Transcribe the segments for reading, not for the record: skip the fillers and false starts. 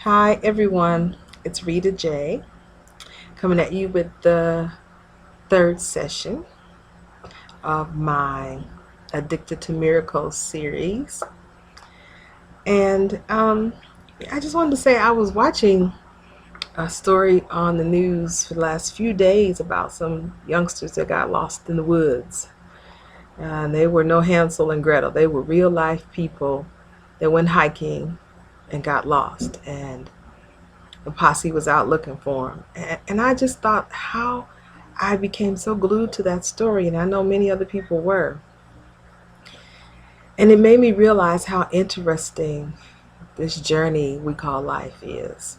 Hi everyone, it's Rita J coming at you with the third session of my Addicted to Miracles series. And I just wanted to say I was watching a story on the news for the last few days about some youngsters that got lost in the woods. And they were no Hansel and Gretel, they were real life people that went hiking and got lost. And the posse was out looking for him. And I just thought how I became so glued to that story, and I know many other people were. And it made me realize how interesting this journey we call life is.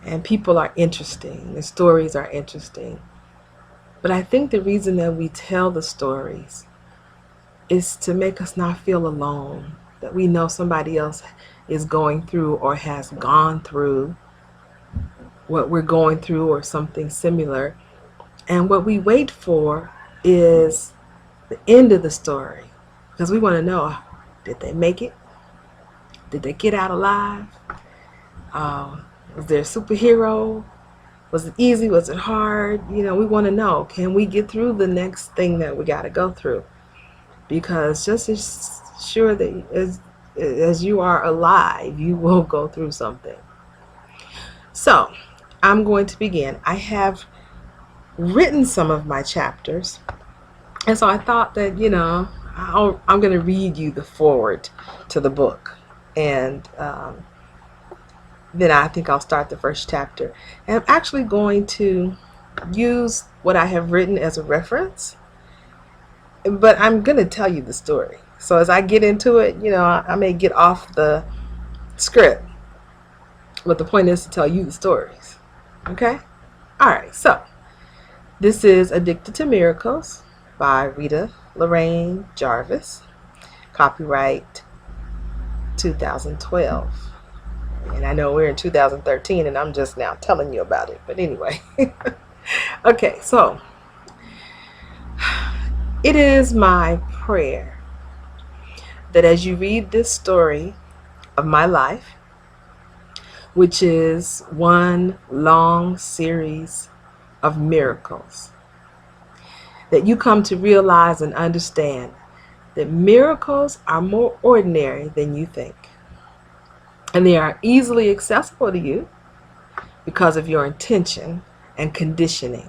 And people are interesting, the stories are interesting. But I think the reason that we tell the stories is to make us not feel alone, that we know somebody else is going through or has gone through what we're going through or something similar. And what we wait for is the end of the story because we want to know, did they make it? Did they get out alive? Was there a superhero? Was it easy? Was it hard? We want to know, can we get through the next thing that we got to go through? Because just as sure that as you are alive, you will go through something. So I'm going to begin. I have written some of my chapters, and so I thought that I'm going to read you the forward to the book, and then I think I'll start the first chapter. And I'm actually going to use what I have written as a reference, but I'm going to tell you the story. So as I get into it, I may get off the script, but the point is to tell you the stories. Okay? All right, so this is Addicted to Miracles by Rita Lorraine Jarvis. Copyright 2012. And I know we're in 2013 and I'm just now telling you about it. But anyway. Okay, so it is my prayer that as you read this story of my life, which is one long series of miracles, that you come to realize and understand that miracles are more ordinary than you think. And they are easily accessible to you because of your intention and conditioning.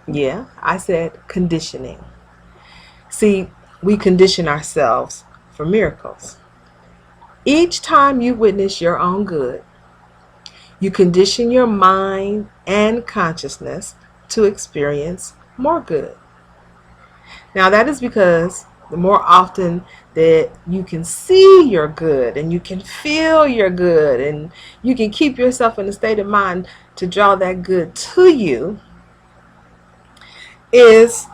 Yeah, I said conditioning. See, we condition ourselves for miracles. Each time you witness your own good, you condition your mind and consciousness to experience more good. Now that is because the more often that you can see your good and you can feel your good and you can keep yourself in a state of mind to draw that good to you, is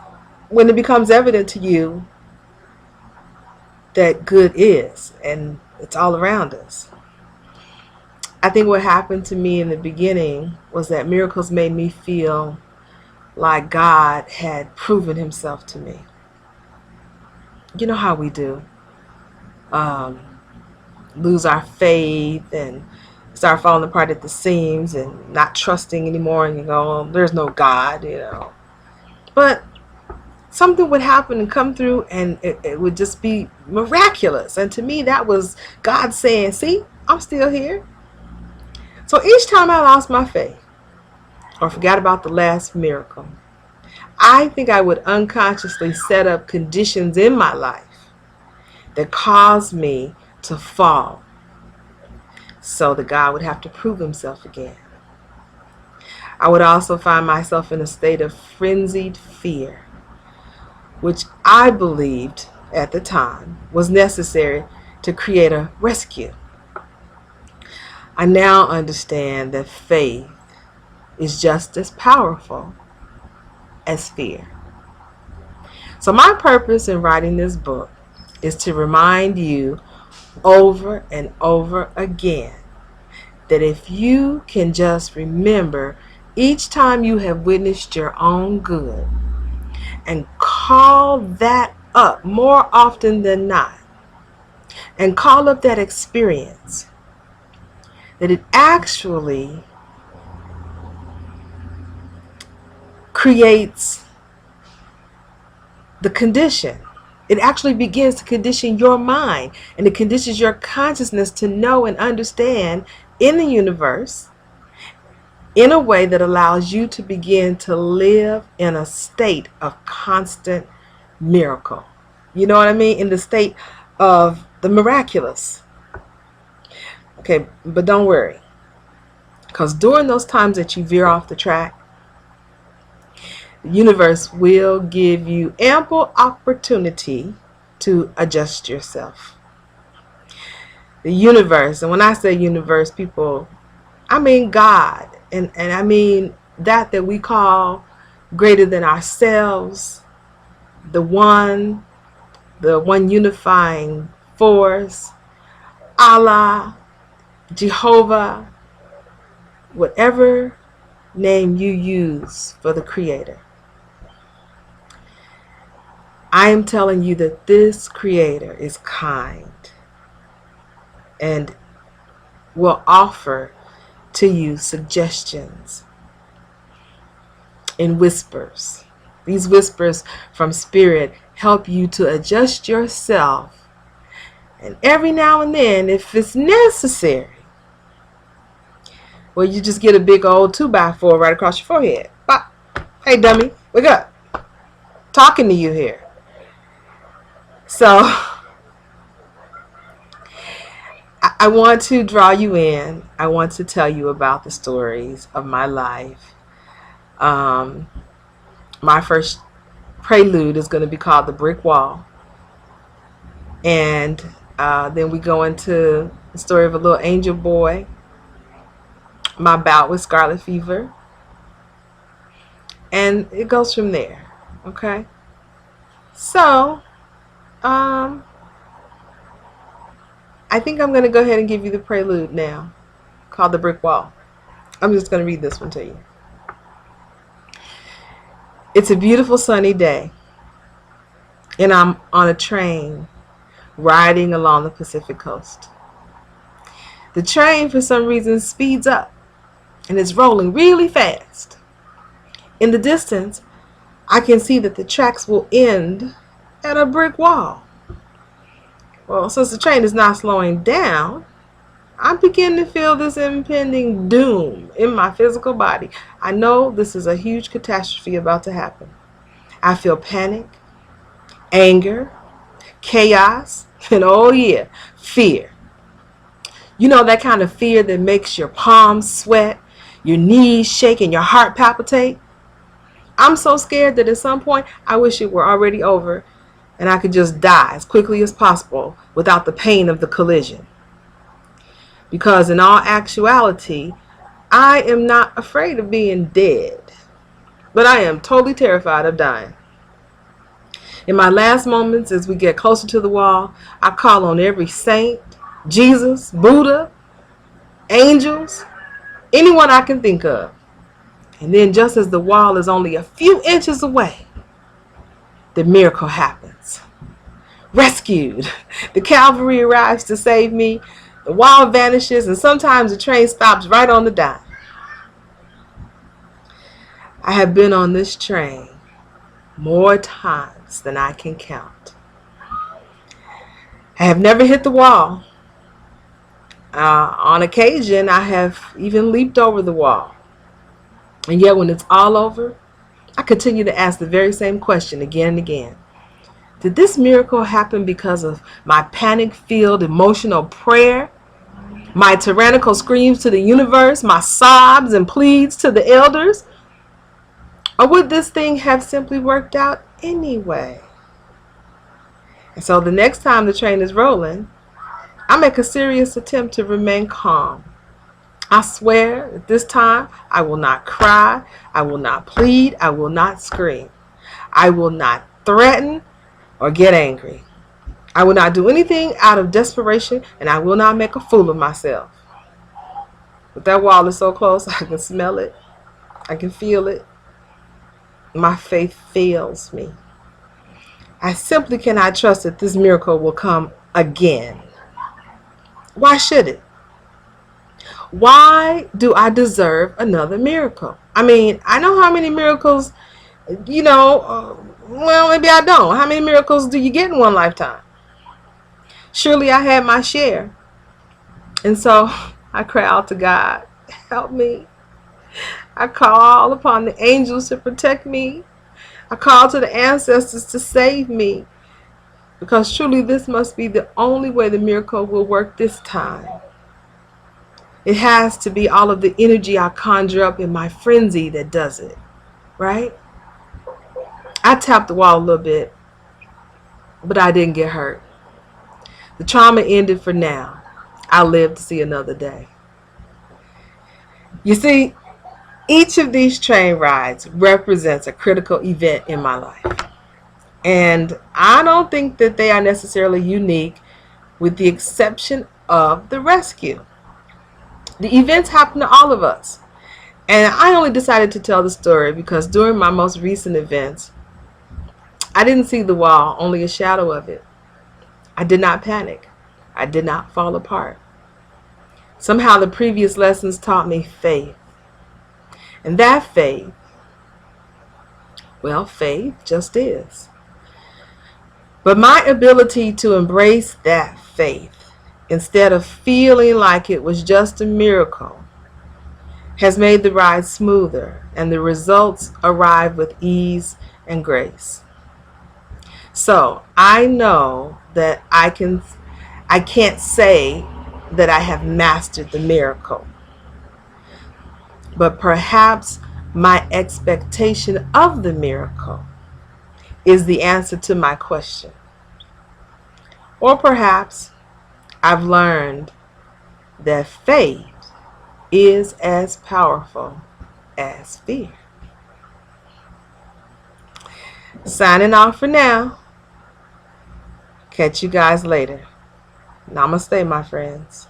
when it becomes evident to you that good is and it's all around us. I think what happened to me in the beginning was that miracles made me feel like God had proven himself to me. You know how we do. Lose our faith and start falling apart at the seams and not trusting anymore, and you go, there's no God, But something would happen and come through and it would just be miraculous. And to me, that was God saying, see, I'm still here. So each time I lost my faith or forgot about the last miracle, I think I would unconsciously set up conditions in my life that caused me to fall, so that God would have to prove himself again. I would also find myself in a state of frenzied fear, which I believed at the time was necessary to create a rescue. I now understand that faith is just as powerful as fear. So my purpose in writing this book is to remind you over and over again that if you can just remember each time you have witnessed your own good and call that up more often than not, and call up that experience, that it actually creates the condition. It actually begins to condition your mind, and it conditions your consciousness to know and understand in the universe in a way that allows you to begin to live in a state of constant miracle. You know what I mean? In the state of the miraculous. Okay, but don't worry, because during those times that you veer off the track, the universe will give you ample opportunity to adjust yourself. The universe, and when I say universe, people, I mean God, and I mean that we call greater than ourselves, the one unifying force, Allah, Jehovah, whatever name you use for the Creator. I am telling you that this Creator is kind and will offer to you suggestions in whispers. These whispers from Spirit help you to adjust yourself. And every now and then, if it's necessary, well, you just get a big old 2x4 right across your forehead. Bop. Hey, dummy, wake up. Talking to you here. So I want to draw you in. I want to tell you about the stories of my life. My first prelude is going to be called The Brick Wall. And then we go into the story of a little angel boy, my bout with scarlet fever, and it goes from there. Okay? So, I think I'm going to go ahead and give you the prelude now, called The Brick Wall. I'm just going to read this one to you. It's a beautiful sunny day, and I'm on a train riding along the Pacific coast. The train, for some reason, speeds up, and it's rolling really fast. In the distance, I can see that the tracks will end at a brick wall. Well, since the train is not slowing down, I'm beginning to feel this impending doom in my physical body. I know this is a huge catastrophe about to happen. I feel panic, anger, chaos, and oh yeah, fear. You know, that kind of fear that makes your palms sweat, your knees shake, and your heart palpitate? I'm so scared that at some point I wish it were already over and I could just die as quickly as possible without the pain of the collision. Because in all actuality, I am not afraid of being dead, but I am totally terrified of dying. In my last moments, as we get closer to the wall, I call on every saint, Jesus, Buddha, angels, anyone I can think of. And then just as the wall is only a few inches away, the miracle happens. Rescued. The cavalry arrives to save me. The wall vanishes, and sometimes the train stops right on the dime. I have been on this train more times than I can count. I have never hit the wall. On occasion, I have even leaped over the wall. And yet when it's all over, I continue to ask the very same question again and again. Did this miracle happen because of my panic-filled emotional prayer, my tyrannical screams to the universe, my sobs and pleads to the elders? Or would this thing have simply worked out anyway? And so the next time the train is rolling, I make a serious attempt to remain calm. I swear that this time I will not cry, I will not plead, I will not scream. I will not threaten or get angry. I will not do anything out of desperation, and I will not make a fool of myself. But that wall is so close, I can smell it. I can feel it. My faith fails me. I simply cannot trust that this miracle will come again. Why should it? Why do I deserve another miracle? I mean, I know how many miracles, well, maybe I don't. How many miracles do you get in one lifetime? Surely I had my share. And so I cry out to God, help me. I call upon the angels to protect me. I call to the ancestors to save me. Because truly this must be the only way the miracle will work this time. It has to be all of the energy I conjure up in my frenzy that does it, right? I tapped the wall a little bit, but I didn't get hurt. The trauma ended for now. I live to see another day. You see, each of these train rides represents a critical event in my life. And I don't think that they are necessarily unique, with the exception of the rescue. The events happen to all of us. And I only decided to tell the story because during my most recent events, I didn't see the wall, only a shadow of it. I did not panic. I did not fall apart. Somehow the previous lessons taught me faith. And that faith, well, faith just is. But my ability to embrace that faith, instead of feeling like it was just a miracle, has made the ride smoother, and the results arrive with ease and grace. So I know that I can't say that I have mastered the miracle, but perhaps my expectation of the miracle is the answer to my question. Or perhaps I've learned that faith is as powerful as fear. Signing off for now. Catch you guys later. Namaste, my friends.